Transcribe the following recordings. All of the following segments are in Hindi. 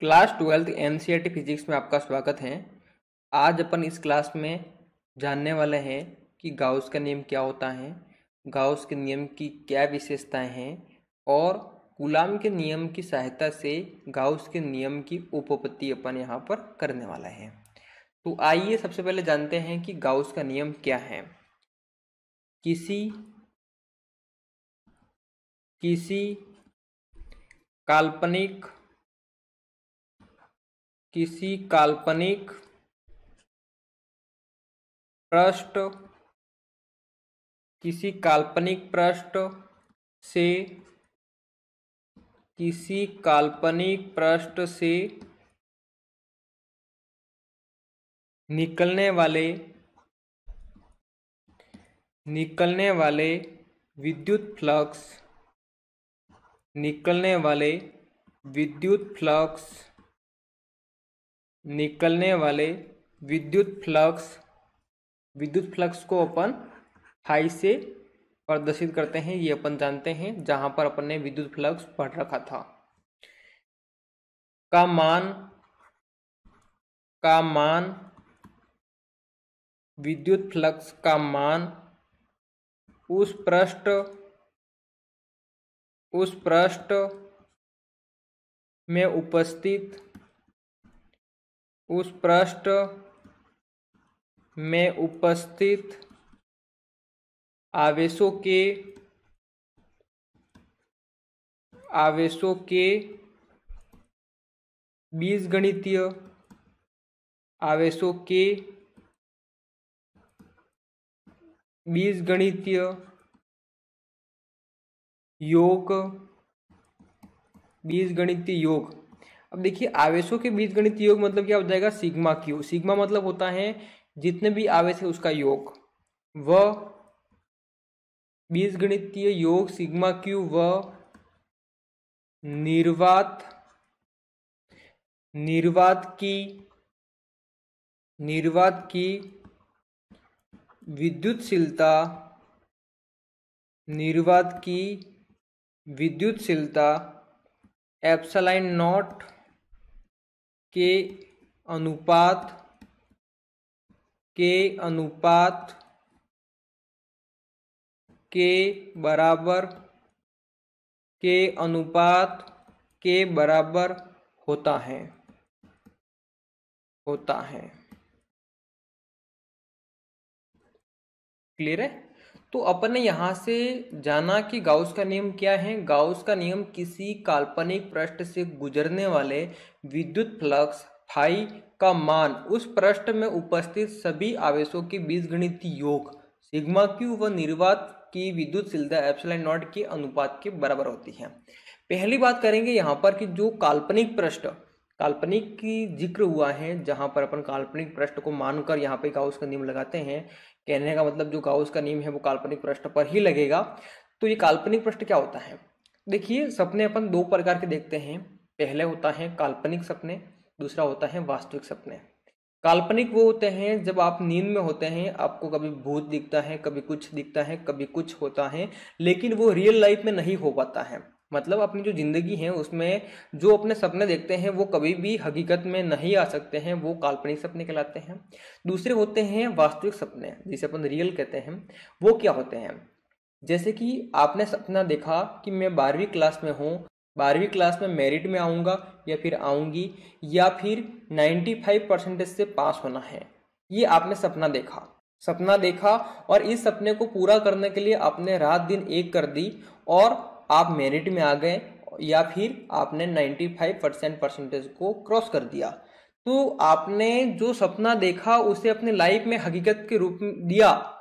क्लास 12th एनसीईआरटी फिजिक्स में आपका स्वागत है। आज अपन इस क्लास में जानने वाले हैं कि गाउस का नियम क्या होता है, गाउस के नियम की क्या विशेषताएं हैं और कूलाम के नियम की सहायता से गाउस के नियम की उपपत्ति अपन यहाँ पर करने वाला है। तो आइए सबसे पहले जानते हैं कि गाउस का नियम क्या है। किसी काल्पनिक पृष्ठ से निकलने वाले विद्युत फ्लक्स को अपन फाई से प्रदर्शित करते हैं। ये अपन जानते हैं, जहां पर अपन ने विद्युत फ्लक्स पढ़ रखा था। का मान विद्युत फ्लक्स का मान उस पृष्ठ में उपस्थित आवेशों के बीजगणितीय योग। अब देखिए, आवेशों के बीजगणितीय योग मतलब क्या हो जाएगा, सिग्मा क्यू। सिग्मा मतलब होता है जितने भी आवेश है उसका योग। वह बीजगणितीय योग सिग्मा क्यू वह निर्वात की विद्युतशीलता एप्सिलॉन नॉट के अनुपात के बराबर होता है। क्लियर है? तो अपन ने यहां से जाना कि गाउस का नियम क्या है। गाउस का नियम किसी काल्पनिक पृष्ठ से गुजरने वाले विद्युत फ्लक्स फाई का मान उस पृष्ठ में उपस्थित सभी आवेशों के बीजगणितीय योग सिग्मा क्यू व निर्वात की विद्युतशीलता एप्सिलॉन नॉट के अनुपात के बराबर होती है। पहली बात करेंगे यहाँ पर कि जो काल्पनिक की जिक्र हुआ है, जहां पर अपन काल्पनिक पृष्ठ को मानकर यहाँ पे गाउस का नियम लगाते हैं। कहने का मतलब जो गाउस का नियम है वो काल्पनिक पृष्ठ पर ही लगेगा। तो ये काल्पनिक पृष्ठ क्या होता है? देखिए, सपने अपन दो प्रकार के देखते हैं। पहले होता है काल्पनिक सपने, दूसरा होता है वास्तविक सपने। काल्पनिक वो होते हैं जब आप नींद में होते हैं, आपको कभी भूत दिखता है, कभी कुछ दिखता है, कभी कुछ होता है, लेकिन वो रियल लाइफ में नहीं हो पाता है। मतलब अपनी जो जिंदगी है उसमें जो अपने सपने देखते हैं वो कभी भी हकीकत में नहीं आ सकते हैं, वो काल्पनिक सपने कहलाते हैं। दूसरे होते हैं वास्तविक सपने, जिसे अपन रियल कहते हैं। वो क्या होते हैं? जैसे कि आपने सपना देखा कि मैं 12वीं क्लास में हूँ, 12वीं क्लास में मेरिट में आऊँगा या फिर आऊँगी, या फिर 95% से पास होना है। ये आपने सपना देखा और इस सपने को पूरा करने के लिए आपने रात दिन एक कर दी और आप मेरिट में आ गए, या फिर आपने 95% परसेंटेज को क्रॉस कर दिया। तो आपने जो सपना देखा उसे अपने लाइफ में हकीकत के रूप में दिया,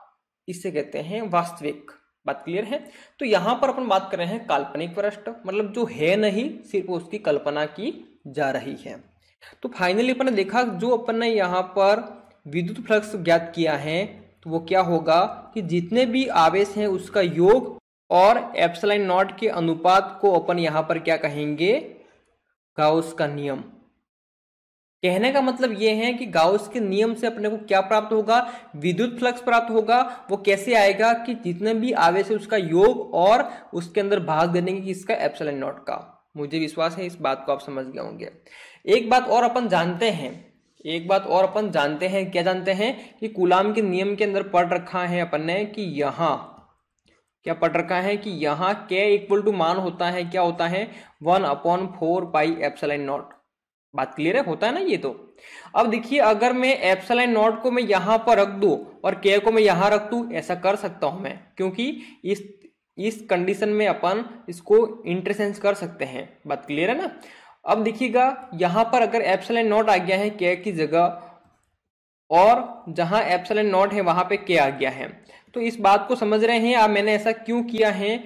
इसे कहते हैं वास्तविक। बात क्लियर है? तो यहां पर अपन बात कर रहे हैं काल्पनिक पृष्ठ, मतलब जो है नहीं, सिर्फ उसकी कल्पना की जा रही है। तो फाइनली अपन ने देखा, जो अपन ने यहाँ पर विद्युत फ्लक्स ज्ञात किया है, तो वो क्या होगा कि जितने भी आवेश हैं उसका योग और एप्सिलॉन नॉट के अनुपात को अपन यहाँ पर क्या कहेंगे, गाउस का नियम। कहने का मतलब यह है कि गाउस के नियम से अपने को क्या प्राप्त होगा, विद्युत फ्लक्स प्राप्त होगा। वो कैसे आएगा कि जितने भी आवेश है उसका योग और उसके अंदर भाग देने की इसका एप्सिलॉन नॉट का। मुझे विश्वास है इस बात को आप समझ गए होंगे। एक बात और अपन जानते हैं, क्या जानते हैं कि कूलाम के नियम के अंदर पढ़ रखा है अपन ने कि यहाँ क्या पढ़ रखा है कि यहाँ K इक्वल टू मान होता है, क्या होता है 1/4πε0। बात क्लियर है, होता है ना ये। तो अब देखिए अगर मैं ε0 को मैं यहां पर रख दूं और K को मैं यहां रख दूं, ऐसा कर सकता हूं मैं, क्योंकि इस कंडीशन में अपन इसको इंटरचेंज कर सकते हैं। बात क्लियर है ना। अब देखिएगा यहां पर अगर ε0 आ गया है K की जगह और जहां ε0 है वहां पे K आ गया है, तो इस बात को समझ रहे हैं आप मैंने ऐसा क्यों किया है?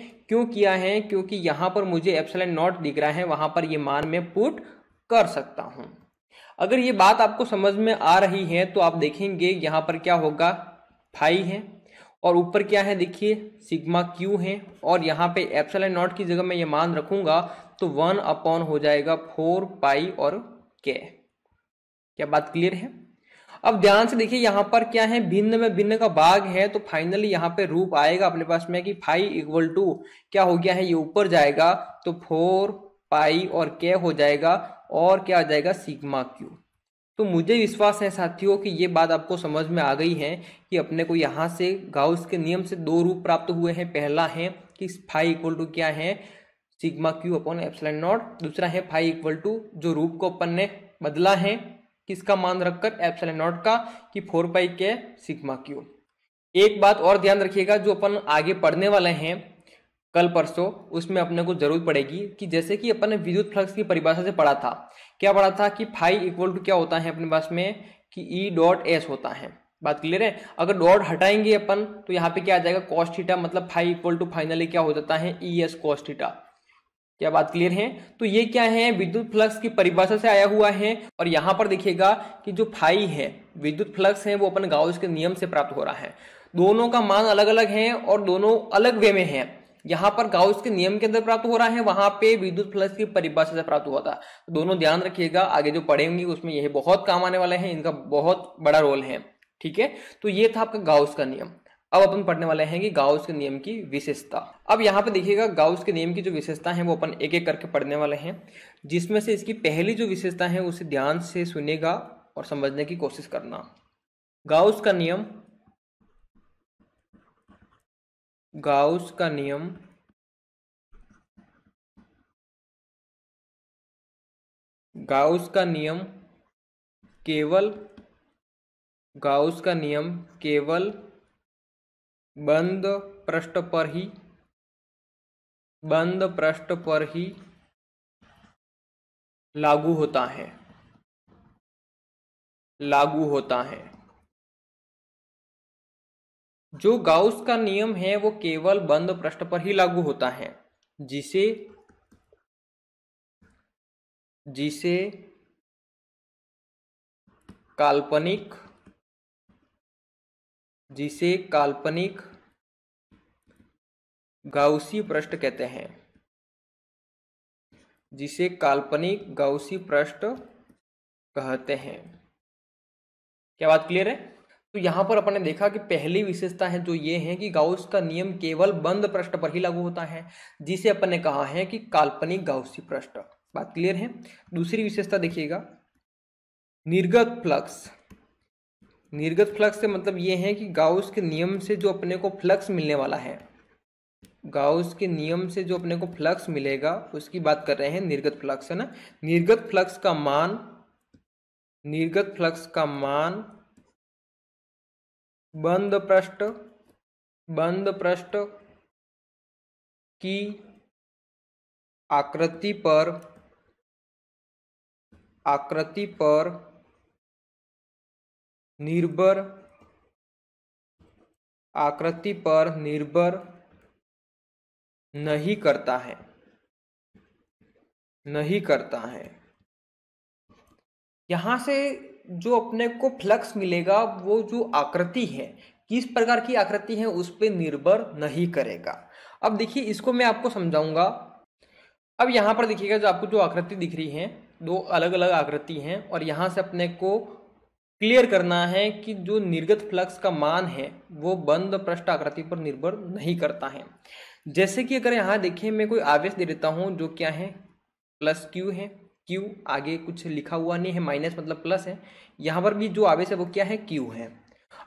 क्योंकि यहां पर मुझे ε0 दिख रहा है, वहां पर ये मान मैं पुट कर सकता हूं। अगर ये बात आपको समझ में आ रही है तो आप देखेंगे यहां पर क्या होगा, फाई है और ऊपर क्या है देखिए सिग्मा क्यू है, और यहाँ पे ε0 की जगह मैं ये मान रखूंगा तो 1 हो जाएगा 4π और K। क्या बात क्लियर है? अब ध्यान से देखिए यहाँ पर क्या है, भिन्न में भिन्न का भाग है, तो फाइनली यहाँ पे रूप आएगा अपने पास में कि फाई इक्वल टू क्या हो गया है, ये ऊपर जाएगा तो 4π और K हो जाएगा और क्या आ जाएगा सिग्मा क्यू। तो मुझे विश्वास है साथियों कि ये बात आपको समझ में आ गई है कि अपने को यहाँ से गाउस के नियम से दो रूप प्राप्त हुए हैं। पहला है कि फाई इक्वल टू क्या है सिग्मा क्यू अपॉन ε0, दूसरा है फाई इक्वल टू जो रूप को अपन ने बदला है किसका मान रखकर ε0 का कि 4π के सिग्मा क्यू। एक बात और ध्यान रखिएगा, जो अपन आगे पढ़ने वाले हैं कल परसों उसमें अपने को जरूरत पड़ेगी कि जैसे कि अपन ने विद्युत फ्लक्स की परिभाषा से पढ़ा था, क्या पढ़ा था कि फाई इक्वल टू क्या होता है अपने पास में कि E डॉट एस होता है। बात क्लियर है। अगर डॉट हटाएंगे अपन तो यहाँ पे क्या आ जाएगा कॉस थीटा, मतलब फाई इक्वल टू फाइनली क्या हो जाता है ई एस कॉस थीटा। क्या बात क्लियर है? तो ये क्या है विद्युत फ्लक्स की परिभाषा से आया हुआ है। और यहाँ पर देखिएगा कि जो फाई है विद्युत फ्लक्स है वो अपन गाउस के नियम से प्राप्त हो रहा है। दोनों का मान अलग अलग है और दोनों अलग वे में है। यहाँ पर गाउस के नियम के अंदर प्राप्त हो रहा है, वहां पे विद्युत फ्लक्स की परिभाषा से प्राप्त हुआ था। दोनों ध्यान रखिएगा, आगे जो पढ़ेंगे उसमें यह बहुत काम आने वाले हैं, इनका बहुत बड़ा रोल है। ठीक है, तो ये था आपका गाउस का नियम। अब अपन पढ़ने वाले हैं कि गाउस के नियम की विशेषता। अब यहाँ पे देखिएगा गाउस के नियम की जो विशेषता है वो अपन एक एक करके पढ़ने वाले हैं, जिसमें से इसकी पहली जो विशेषता है उसे ध्यान से सुनेगा और समझने की कोशिश करना। गाउस का नियम, गाउस का नियम गाउस का नियम केवल गाउस का नियम केवल बंद पृष्ठ पर ही लागू होता है। जो गाउस का नियम है वो केवल बंद पृष्ठ पर ही लागू होता है, जिसे काल्पनिक गाउसी पृष्ठ कहते हैं। जिसे काल्पनिक गाउसी पृष्ठ कहते हैं। क्या बात क्लियर है? तो यहां पर अपन ने देखा कि पहली विशेषता है जो ये है कि गाउस का नियम केवल बंद पृष्ठ पर ही लागू होता है, जिसे अपन ने कहा है कि काल्पनिक गाउसी पृष्ठ। बात क्लियर है? दूसरी विशेषता देखिएगा निर्गत फ्लक्स से मतलब ये है कि गाउस के नियम से जो अपने को फ्लक्स मिलने वाला है, गाउस के नियम से जो अपने को फ्लक्स मिलेगा उसकी बात कर रहे हैं, निर्गत फ्लक्स है ना। निर्गत फ्लक्स का मान बंद पृष्ठ की आकृति पर निर्भर नहीं करता है। यहां से जो अपने को फ्लक्स मिलेगा वो जो आकृति है, किस प्रकार की आकृति है उस पर निर्भर नहीं करेगा। अब देखिए इसको मैं आपको समझाऊंगा। अब यहां पर देखिएगा जो आपको जो आकृति दिख रही है, दो अलग अलग आकृति हैं और यहां से अपने को क्लियर करना है कि जो निर्गत फ्लक्स का मान है वो बंद पृष्ठ आकृति पर निर्भर नहीं करता है। जैसे कि अगर यहाँ देखिए मैं कोई आवेश दे देता हूं जो क्या है प्लस क्यू है। क्यू आगे कुछ लिखा हुआ नहीं है, माइनस मतलब प्लस है। यहाँ पर भी जो आवेश है वो क्या है, क्यू है।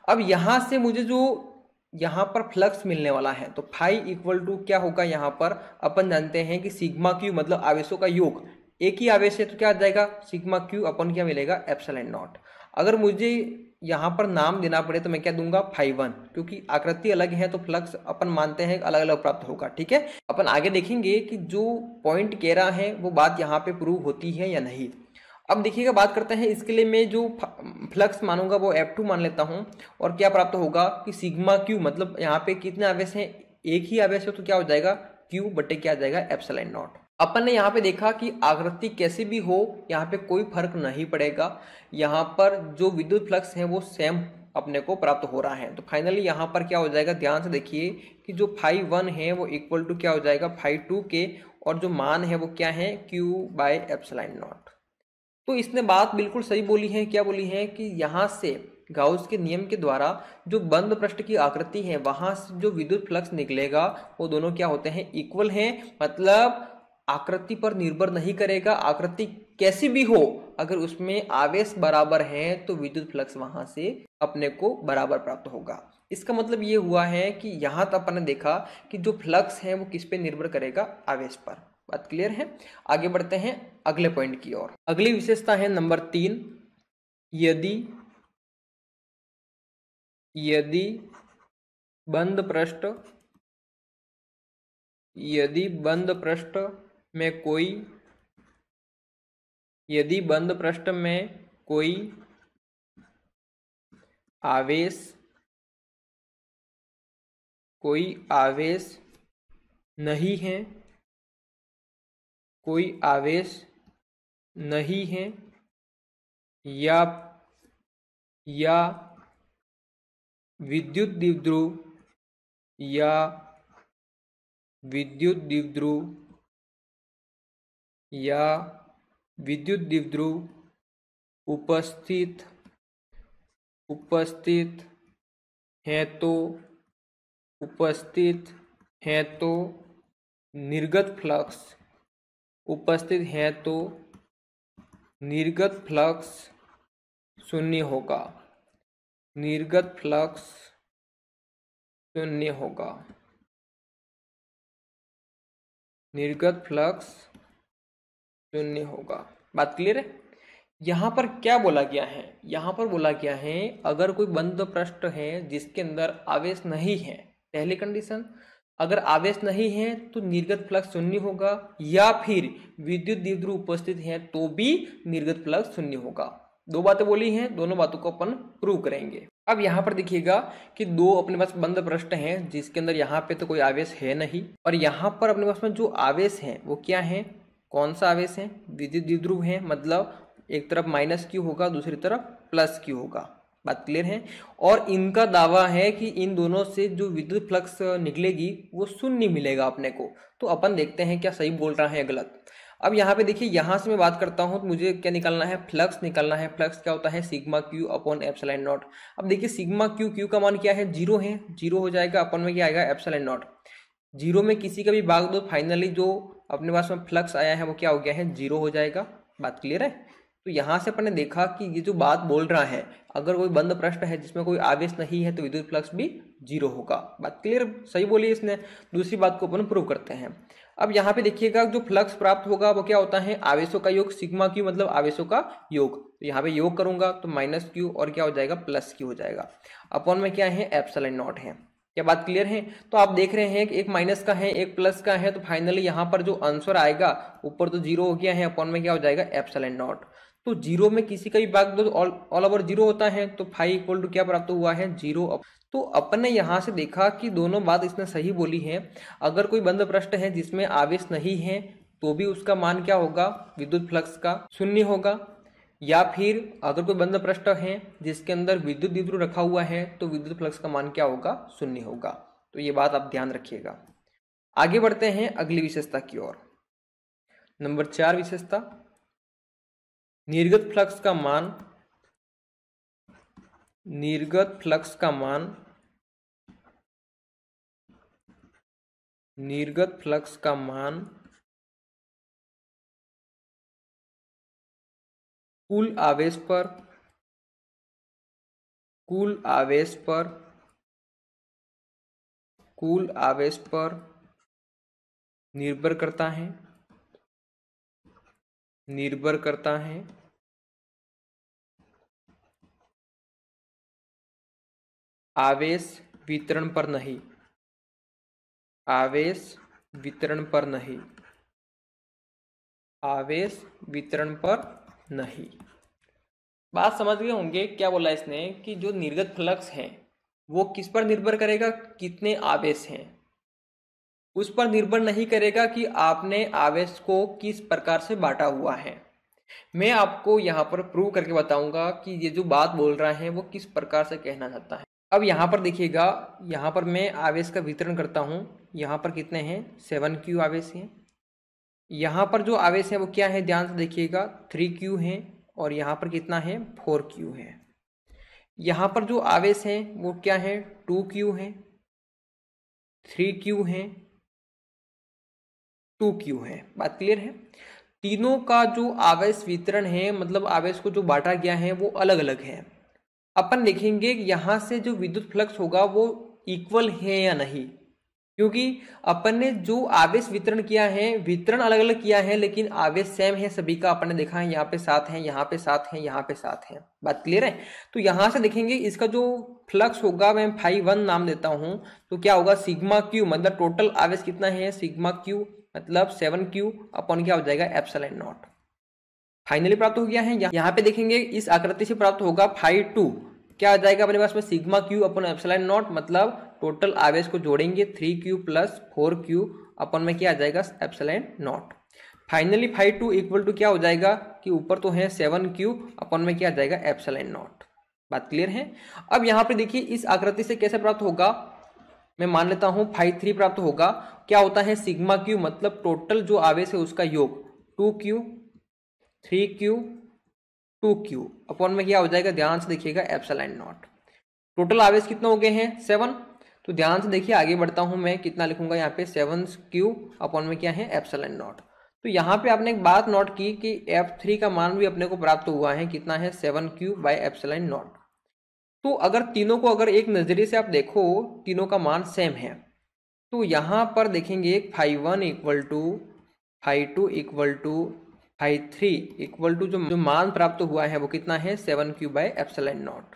अब यहाँ से मुझे जो यहाँ पर फ्लक्स मिलने वाला है, तो फाई इक्वल टू क्या होगा, यहाँ पर अपन जानते हैं कि सिग्मा क्यू मतलब आवेशों का योग। एक ही आवेश है तो क्या आ जाएगा, सिग्मा क्यू अपन क्या मिलेगा, एप्सिलॉन नॉट। अगर मुझे यहाँ पर नाम देना पड़े तो मैं क्या दूंगा, फाई वन, क्योंकि आकृति अलग है तो फ्लक्स अपन मानते हैं अलग अलग प्राप्त होगा। ठीक है, अपन आगे देखेंगे कि जो पॉइंट कह रहा है वो बात यहाँ पे प्रूव होती है या नहीं। अब देखिएगा, बात करते हैं इसके लिए मैं जो फ्लक्स मानूंगा वो F2 मान लेता हूं, और क्या प्राप्त होगा कि सिग्मा क्यू मतलब यहाँ पे कितने आवेश हैं, एक ही आवेश है तो क्या हो जाएगा, क्यू बटे क्या आ जाएगा, एप्सिलॉन नॉट। अपन ने यहाँ पे देखा कि आकृति कैसी भी हो यहाँ पे कोई फर्क नहीं पड़ेगा, यहाँ पर जो विद्युत फ्लक्स है वो सेम अपने को प्राप्त हो रहा है। तो फाइनली यहाँ पर क्या हो जाएगा, ध्यान से देखिए कि जो फाई वन है वो इक्वल टू क्या हो जाएगा, फाई टू के, और जो मान है वो क्या है, क्यू बाय एप्सिलॉन नॉट। तो इसने बात बिल्कुल सही बोली है। क्या बोली है कि यहाँ से गाउस के नियम के द्वारा जो बंद पृष्ठ की आकृति है वहां से जो विद्युत फ्लक्स निकलेगा वो दोनों क्या होते हैं, इक्वल हैं। मतलब आकृति पर निर्भर नहीं करेगा, आकृति कैसी भी हो अगर उसमें आवेश बराबर है तो विद्युत फ्लक्स वहां से अपने को बराबर प्राप्त होगा। इसका मतलब ये हुआ है कि यहाँ तक अपन ने देखा कि जो फ्लक्स है वो किस पे निर्भर करेगा, आवेश पर। बात क्लियर है। आगे बढ़ते हैं अगले पॉइंट की ओर। अगली विशेषता है नंबर 3, यदि यदि बंद पृष्ठ यदि बंद पृष्ठ में कोई यदि बंद पृष्ठ में कोई आवेश नहीं है, कोई आवेश नहीं है, या या विद्युत द्विध्रुव या विद्युत द्विध्रुव या विद्युत द्विध्रुव उपस्थित है तो निर्गत फ्लक्स शून्य होगा। निर्गत फ्लक्स शून्य होगा। निर्गत फ्लक्स शून्य होगा। बात क्लियर है। यहाँ पर क्या बोला गया है, यहाँ पर बोला गया है अगर कोई बंद पृष्ठ है जिसके अंदर आवेश नहीं है, पहली कंडीशन, अगर आवेश नहीं है तो निर्गत फ्लक्स शून्य होगा, या फिर विद्युत द्विध्रुव उपस्थित है तो भी निर्गत फ्लक्स शून्य होगा। दो बातें बोली हैं, दोनों बातों को अपन प्रूव करेंगे। अब यहाँ पर देखिएगा कि दो अपने पास बंद पृष्ठ हैं जिसके अंदर यहाँ पे तो कोई आवेश है नहीं, और यहाँ पर अपने पास में जो आवेश है वो क्या है, कौन सा आवेश है, विद्युत द्विध्रुव है। मतलब एक तरफ माइनस क्यू होगा, दूसरी तरफ प्लस क्यू होगा। बात क्लियर है। और इनका दावा है कि इन दोनों से जो विद्युत फ्लक्स निकलेगी वो शून्य मिलेगा अपने को। तो अपन देखते हैं क्या सही बोल रहा है या गलत। अब यहाँ पे देखिए, यहाँ से मैं बात करता हूँ तो मुझे क्या निकालना है, फ्लक्स निकालना है। फ्लक्स क्या होता है, sigma Q upon epsilon not. अब देखिए सिग्मा क्यू, क्यू का मान क्या है, 0 है, 0 हो जाएगा, अपन में क्या आएगा, एप्सिलॉन नॉट। 0 में किसी का भी भाग दो, फाइनली जो अपने पास में फ्लक्स आया है वो क्या हो गया है, 0 हो जाएगा। बात क्लियर है। तो यहाँ से अपन ने देखा कि ये जो बात बोल रहा है, अगर कोई बंद पृष्ठ है जिसमें कोई आवेश नहीं है तो विद्युत फ्लक्स भी 0 होगा। बात क्लियर, सही बोली इसने। दूसरी बात को अपन प्रूव करते हैं। अब यहाँ पे देखिएगा जो फ्लक्स प्राप्त होगा वो क्या होता है, आवेशों का योग, सिग्मा क्यू मतलब आवेशों का योग। तो यहाँ पे योग करूंगा तो माइनस क्यू और क्या हो जाएगा, प्लस क्यू हो जाएगा। अपॉन में क्या है, एप्सिलॉन नॉट है। क्या बात क्लियर है। तो आप देख रहे हैं कि एक माइनस का है एक प्लस का है, तो फाइनली यहाँ पर जो आंसर आएगा, ऊपर तो 0 हो गया है, अपॉन में क्या हो जाएगा, एप्सिलॉन नॉट। तो 0 में किसी का भी भाग दो ऑल ओवर 0 होता है, तो फाई इक्वल टू क्या प्राप्त हुआ है, 0। तो अपन ने यहाँ से देखा कि दोनों बात इसने सही बोली है। अगर कोई बंद पृष्ठ है जिसमें आवेश नहीं है तो भी उसका मान क्या होगा, विद्युत फ्लक्स का शून्य होगा, या फिर अगर कोई बंद पृष्ठ है जिसके अंदर विद्युत द्विध्रुव रखा हुआ है तो विद्युत फ्लक्स का मान क्या होगा, शून्य होगा। तो ये बात आप ध्यान रखिएगा। आगे बढ़ते हैं अगली विशेषता की ओर। नंबर 4 विशेषता, निर्गत फ्लक्स का मान निर्गत फ्लक्स का मान कुल आवेश पर कुल आवेश पर कुल आवेश पर निर्भर करता है निर्भर करता है आवेश वितरण पर नहीं आवेश वितरण पर नहीं आवेश वितरण पर नहीं। बात समझ गए होंगे क्या बोला इसने कि जो निर्गत फ्लक्स है वो किस पर निर्भर करेगा, कितने आवेश हैं, उस पर निर्भर नहीं करेगा कि आपने आवेश को किस प्रकार से बांटा हुआ है। मैं आपको यहाँ पर प्रूव करके बताऊंगा कि ये जो बात बोल रहा है वो किस प्रकार से कहना चाहता है। अब यहाँ पर देखिएगा, यहाँ पर मैं आवेश का वितरण करता हूँ। यहाँ पर कितने हैं, 7Q आवेश हैं। यहाँ पर जो आवेश है वो क्या है, ध्यान से देखिएगा, 3Q है। और यहाँ पर कितना है, 4Q है। यहाँ पर जो आवेश है वो क्या है, 2Q है, 3Q है, 2Q है। बात क्लियर है। तीनों का जो आवेश वितरण है, मतलब आवेश को जो बांटा गया है वो अलग अलग है। अपन देखेंगे यहाँ से जो विद्युत फ्लक्स होगा वो इक्वल है या नहीं, क्योंकि अपन ने जो आवेश वितरण किया है, वितरण अलग अलग किया है लेकिन आवेश सेम है सभी का। अपन ने देखा है यहाँ पे 7 है, यहाँ पे 7 है, यहाँ पे 7 है। बात क्लियर है। तो यहाँ से देखेंगे इसका जो फ्लक्स होगा मैं φ1 नाम देता हूँ, तो क्या होगा, सिग्मा क्यू, मतलब टोटल आवेश कितना है, सिग्मा क्यू मतलब 7Q अपन क्या हो जाएगा, एप्सिलॉन नॉट। फाइनली प्राप्त हो गया है। यहाँ पे देखेंगे इस आकृति से प्राप्त होगा φ2, क्या आ जाएगा अपने पास में, sigma Q upon epsilon not, मतलब टोटल आवेश को जोड़ेंगे 3Q प्लस 4Q अपन में क्या आ जाएगा, epsilon naught. Finally φ2 equal to क्या हो जाएगा कि ऊपर तो है 7Q अपन में क्या आ जाएगा, एप्सिलॉन नॉट। बात क्लियर है। अब यहाँ पे देखिए इस आकृति से कैसे प्राप्त होगा, मैं मान लेता हूं φ3 प्राप्त होगा। क्या होता है, सिग्मा क्यू मतलब टोटल जो आवेश है उसका योग 2Q 3Q 2Q अपन में क्या हो जाएगा, ध्यान से देखिएगा, एप्सिलॉन नॉट। टोटल आवेश कितना हो गए हैं, 7। तो ध्यान से देखिए, आगे बढ़ता हूं मैं, कितना लिखूंगा यहाँ पे, 7Q अपन में क्या है, एप्सिलॉन नॉट। तो यहाँ पे आपने एक बात नोट की कि F3 का मान भी अपने को प्राप्त हुआ है, कितना है, 7Q बाय एप्सिलॉन नॉट। तो अगर तीनों को अगर एक नजरिए से आप देखो, तीनों का मान सेम है, तो यहाँ पर देखेंगे φ1 equal to φ2 equal to φ3 equal to जो मान प्राप्त हुआ है वो कितना है, 7Q बाय एप्सिलॉन नॉट।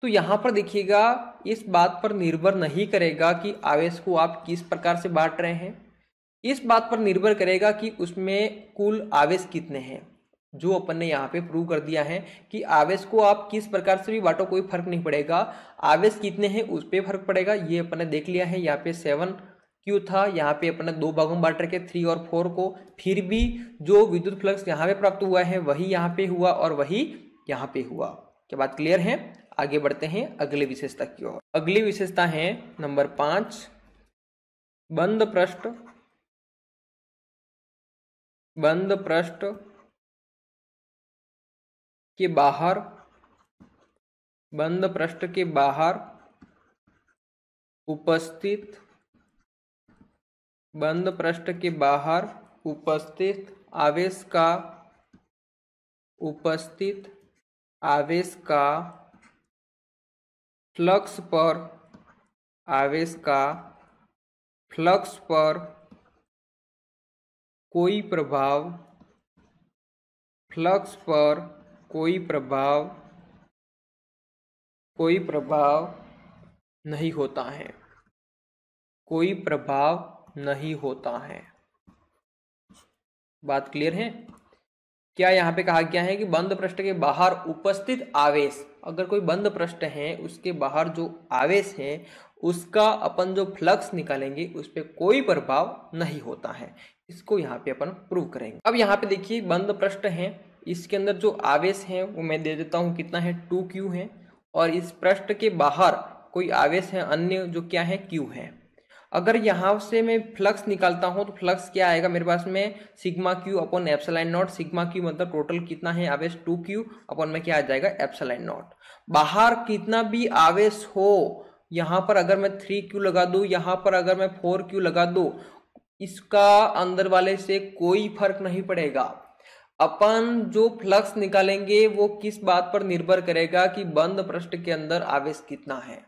तो यहाँ पर देखिएगा इस बात पर निर्भर नहीं करेगा कि आवेश को आप किस प्रकार से बांट रहे हैं, इस बात पर निर्भर करेगा कि उसमें कुल आवेश कितने हैं। जो अपन ने यहाँ पे प्रूव कर दिया है कि आवेश को आप किस प्रकार से भी बांटो कोई फर्क नहीं पड़ेगा, आवेश कितने हैं उस पर फर्क पड़ेगा। ये अपन ने देख लिया है, यहाँ पे 7Q था, यहाँ पे अपन ने 2 भागों में बांट रखे 3 और 4 को, फिर भी जो विद्युत फ्लक्स यहाँ पे प्राप्त हुआ है वही यहाँ पे हुआ और वही यहाँ पे हुआ। क्या बात क्लियर है। आगे बढ़ते हैं अगली विशेषता की ओर। अगली विशेषता है नंबर 5, बंद पृष्ठ के बाहर बंद पृष्ठ के बाहर उपस्थित बंद पृष्ठ के बाहर उपस्थित आवेश का फ्लक्स पर कोई प्रभाव नहीं होता है, कोई प्रभाव नहीं होता है। बात क्लियर है। क्या यहाँ पे कहा गया है कि बंद पृष्ठ के बाहर उपस्थित आवेश, अगर कोई बंद पृष्ठ है उसके बाहर जो आवेश है उसका अपन जो फ्लक्स निकालेंगे उस पर कोई प्रभाव नहीं होता है। इसको यहाँ पे अपन प्रूव करेंगे। अब यहाँ पे देखिए बंद पृष्ठ है, इसके अंदर जो आवेश है वो मैं दे देता हूँ, कितना है, 2Q है, और इस पृष्ठ के बाहर कोई आवेश है अन्य जो क्या है, Q है। अगर यहाँ से मैं फ्लक्स निकालता हूँ तो फ्लक्स क्या आएगा मेरे पास में, sigma Q upon epsilon not. Sigma Q मतलब टोटल कितना है आवेश, 2Q अपन में क्या आ जाएगा, एप्सिलॉन नॉट। बाहर कितना भी आवेश हो, यहाँ पर अगर मैं 3Q लगा दूं, यहाँ पर अगर मैं 4Q लगा दूं, इसका अंदर वाले से कोई फर्क नहीं पड़ेगा। अपन जो फ्लक्स निकालेंगे वो किस बात पर निर्भर करेगा कि बंद पृष्ठ के अंदर आवेश कितना है,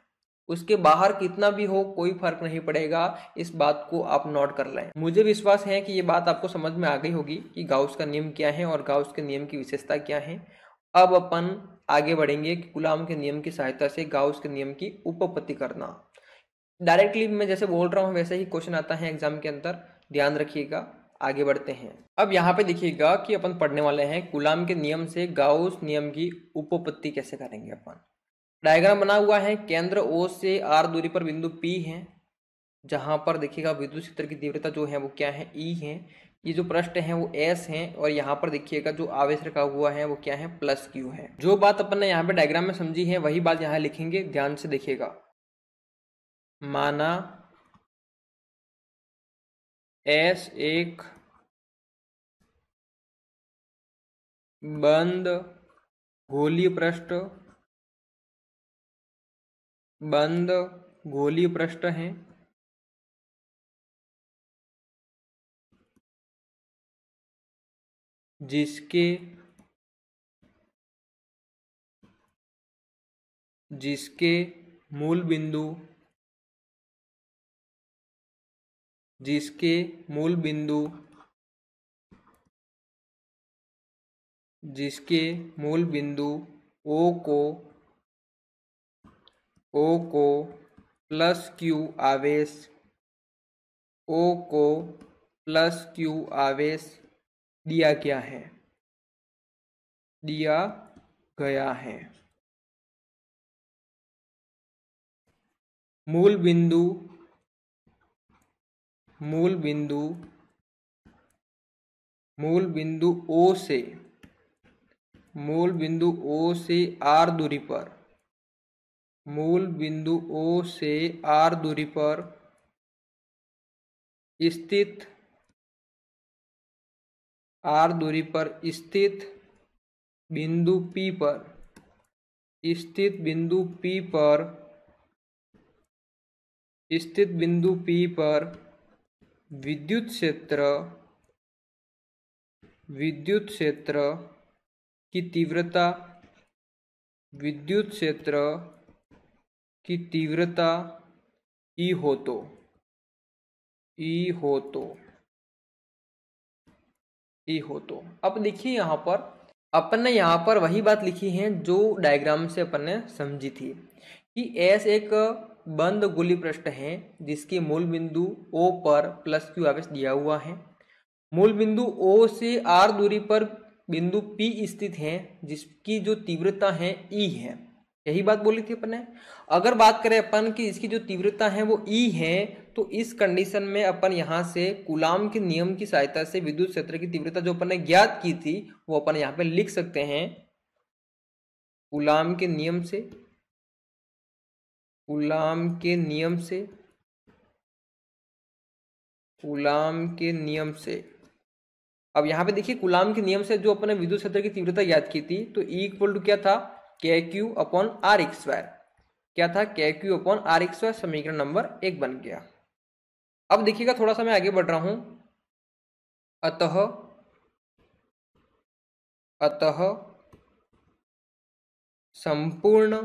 उसके बाहर कितना भी हो कोई फर्क नहीं पड़ेगा। इस बात को आप नोट कर लें। मुझे विश्वास है कि ये बात आपको समझ में आ गई होगी कि गाउस का नियम क्या है और गाउस के नियम की विशेषता क्या है। अब अपन आगे बढ़ेंगे कि कूलाम के नियम की सहायता से गाउस के नियम की उपपत्ति करना। डायरेक्टली मैं जैसे बोल रहा हूँ वैसे ही क्वेश्चन आता है एग्जाम के अंदर, ध्यान रखिएगा। आगे बढ़ते हैं। अब यहाँ पे देखिएगा कि अपन पढ़ने वाले हैं कूलाम के नियम से गाउस नियम की उपपत्ति कैसे करेंगे। अपन डायग्राम बना हुआ है, केंद्र O से R दूरी पर बिंदु P है, जहां पर देखिएगा विद्युत क्षेत्र की तीव्रता जो है वो क्या है, E है। ये जो पृष्ठ है वो S है और यहाँ पर देखिएगा जो आवेश रखा हुआ है वो क्या है, प्लस Q है। जो बात अपन ने यहाँ पे डायग्राम में समझी है वही बात यहाँ लिखेंगे, ध्यान से देखिएगा। माना S एक बंद गोलीय पृष्ठ है जिसके मूल बिंदु O को प्लस Q आवेश दिया गया है। मूल बिंदु O से R दूरी पर स्थित बिंदु P पर विद्युत क्षेत्र की तीव्रता E हो तो। अब देखिए यहाँ पर अपन ने यहाँ पर वही बात लिखी है जो डायग्राम से अपन ने समझी थी कि S एक बंद गोलीय पृष्ठ है जिसके मूल बिंदु O पर प्लस Q आवेश दिया हुआ है। मूल बिंदु O से R दूरी पर बिंदु P स्थित है जिसकी जो तीव्रता है E है। यही बात बोली थी अपन ने। अगर बात करें अपन कि इसकी जो तीव्रता है वो E है तो इस कंडीशन में अपन यहाँ से कूलाम के नियम की सहायता से विद्युत क्षेत्र की तीव्रता जो अपन ने ज्ञात की थी वो अपन यहाँ पे लिख सकते हैं। कूलाम के नियम से अब यहाँ पे देखिए कूलाम के नियम से जो अपन ने विद्युत क्षेत्र की तीव्रता ज्ञात की थी तो E इक्वल टू क्या था, KQ अपॉन R² क्या था, KQ अपॉन R²। समीकरण नंबर 1 बन गया। अब देखिएगा थोड़ा सा मैं आगे बढ़ रहा हूं। अतः संपूर्ण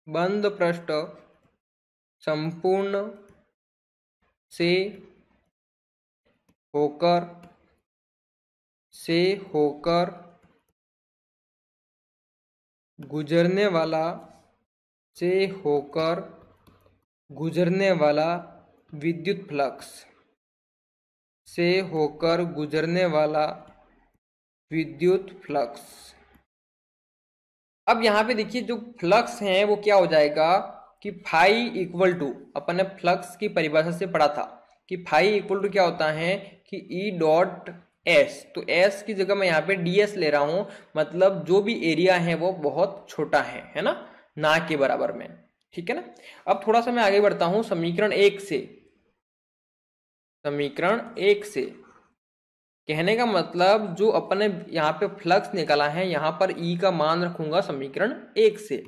बंद पृष्ठ से होकर गुजरने वाला विद्युत फ्लक्स अब यहाँ पे देखिए जो फ्लक्स है वो क्या हो जाएगा कि फाई इक्वल टू, अपन ने फ्लक्स की परिभाषा से पढ़ा था कि फाई इक्वल टू क्या होता है कि E डॉट एस। तो एस की जगह मैं यहाँ पे ds ले रहा हूं, मतलब जो भी एरिया है वो बहुत छोटा है ना के बराबर में, ठीक है ना। अब थोड़ा सा मैं आगे बढ़ता हूं समीकरण 1 से कहने का मतलब जो अपन ने यहाँ पे फ्लक्स निकाला है यहाँ पर E का मान रखूंगा समीकरण 1 से,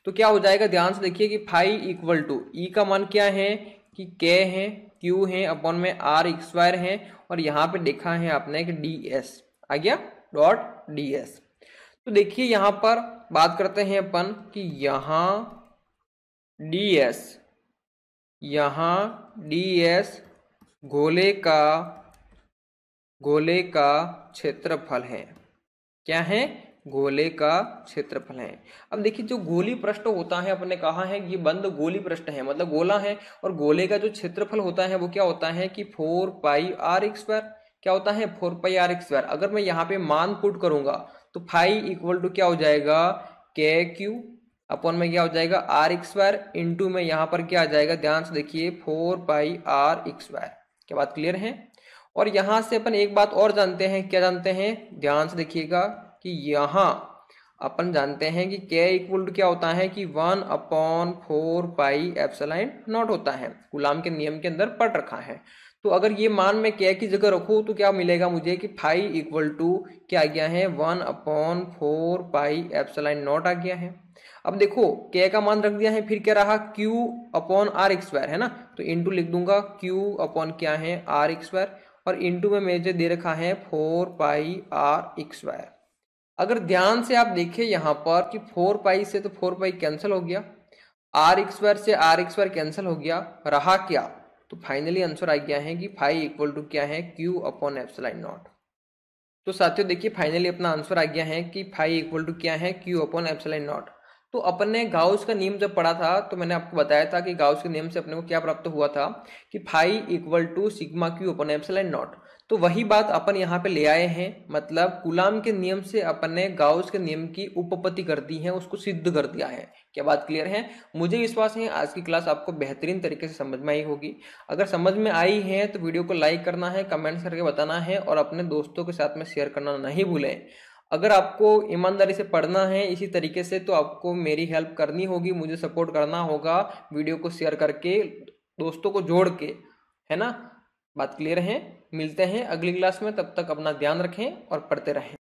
तो क्या हो जाएगा, ध्यान से देखिए कि फाई इक्वल टू E का मान क्या है कि K है, Q है, अपॉन में R² है और यहाँ पे देखा है आपने कि ds आ गया, .ds। तो देखिए यहाँ पर बात करते हैं अपन कि यहाँ ds गोले का क्षेत्रफल है। क्या है? गोले का क्षेत्रफल है। अब देखिए जो गोली पृष्ठ होता है, अपने कहा है ये बंद गोली पृष्ठ है, मतलब गोला है, और गोले का जो क्षेत्रफल होता है वो क्या होता है कि 4πr²। क्या होता है? 4πr²। अगर मैं यहाँ पे मान पुट करूंगा तो फाई इक्वल टू क्या हो जाएगा, KQ अपॉन में क्या हो जाएगा r², इंटू में यहाँ पर क्या आ जाएगा, ध्यान से देखिए 4πr²। क्या बात क्लियर है? और यहां से अपन एक बात और जानते हैं, क्या जानते हैं, ध्यान से देखिएगा कि यहां अपन जानते हैं कि k इक्वल टू क्या होता है कि 1/4πε0 होता है, कूलाम के नियम के अंदर पढ़ रखा है। तो अगर ये मान मैं k की जगह रखूं तो क्या मिलेगा मुझे कि फाई इक्वल टू क्या आ गया है 1/4πε0 आ गया है। अब देखो k का मान रख दिया है, फिर क्या रहा Q/r², है ना, तो इंटू लिख दूंगा Q अपॉन क्या है r², और इंटू में मुझे दे रखा है 4πr²। अगर ध्यान से आप देखें यहाँ पर कि 4π से तो 4π कैंसिल हो गया, r² से r² कैंसिल हो गया, रहा क्या, तो फाइनली आंसर आ गया है कि फाई इक्वल टू क्या है Q/ε0। तो साथियों देखिए फाइनली अपना आंसर आ गया है कि फाई इक्वल टू क्या है Q/ε0। तो अपन ने गाउस का नियम जब पढ़ा था तो मैंने आपको बताया था कि गाउस के नियम से अपने को क्या प्राप्त हुआ था कि phi equal to sigma Q/ε0। तो वही बात अपन यहाँ पे ले आए हैं, मतलब कूलाम के नियम से अपन ने गाउस के नियम की उपपत्ति कर दी है, उसको सिद्ध कर दिया है। क्या बात क्लियर है? मुझे विश्वास है आज की क्लास आपको बेहतरीन तरीके से समझ में आई होगी। अगर समझ में आई है तो वीडियो को लाइक करना है, कमेंट्स करके बताना है, और अपने दोस्तों के साथ में शेयर करना नहीं भूलें। अगर आपको ईमानदारी से पढ़ना है इसी तरीके से तो आपको मेरी हेल्प करनी होगी, मुझे सपोर्ट करना होगा वीडियो को शेयर करके, दोस्तों को जोड़ के, है ना। बात क्लियर है? मिलते हैं अगली क्लास में, तब तक अपना ध्यान रखें और पढ़ते रहें।